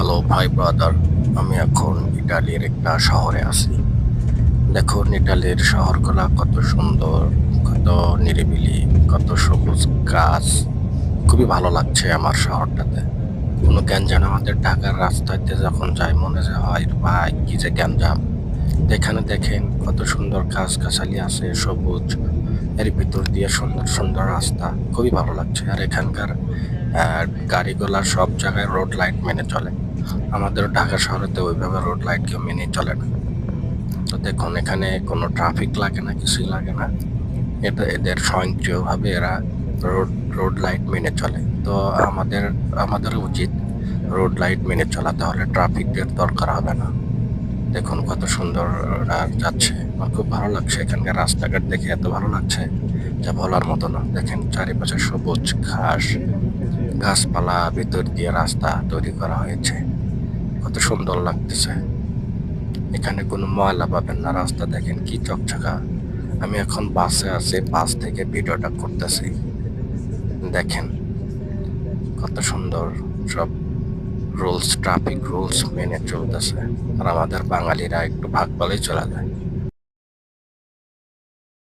Hello ভাই brother, আমি এখন ইটালির একটা শহরে আছি। দেখুন ইটালির শহরগুলা কত সুন্দর, কত নিরিবিলি, কত সবুজ গাছ। খুবই ভালো লাগছে আমার শহরটাতে। কোনো গ্যাঞ্জাম আমাদের ঢাকার রাস্তাতে যখন যাই মনে যে হয় ভাই কি যে গ্যাঞ্জাম। এখানে দেখেন কত সুন্দর গাছ-গাছালি আছে, সবুজ। এর ভিতর দিয়ে সুন্দর সুন্দর রাস্তা। খুবই ভালো লাগছে। আর এখানকার গাড়িগুলা সব জায়গায় রোড লাইট মেনে চলে। আমাদের ঢাকা শহরেতে ওইভাবে রোড লাইট কেউ মেনেই চলে না। তো দেখুন এখানে কোনো ট্রাফিক লাগে না, কিছুই লাগে না। এটা এদের স্বয়ংক্রিয়ভাবে এরা রোড রোড লাইট মেনে চলে। তো আমাদের উচিত রোড লাইট মেনে চলা, তাহলে ট্রাফিকের দরকার হবে না। দেখুন কত সুন্দর যাচ্ছে। আমার খুব ভালো লাগছে, এখানকার রাস্তাঘাট দেখে এত ভালো লাগছে যা বলার মতো না। দেখেন চারিপাশে সবুজ ঘাস, গাছপালা, ভিতর দিয়ে রাস্তা তৈরি করা হয়েছে। কত সুন্দর লাগতেছে। এখানে কোনো ময়লা পাবেন না, রাস্তা দেখেন কি চকচকা। আমি এখন বাসে আছি, বাস থেকে ভিডিওটা করতেছি। দেখেন কত সুন্দর সব রুলস, ট্রাফিক রুলস মেনে চলতেছে। আর আমাদের বাঙালিরা একটু ভাগ বলেই চলে যায়।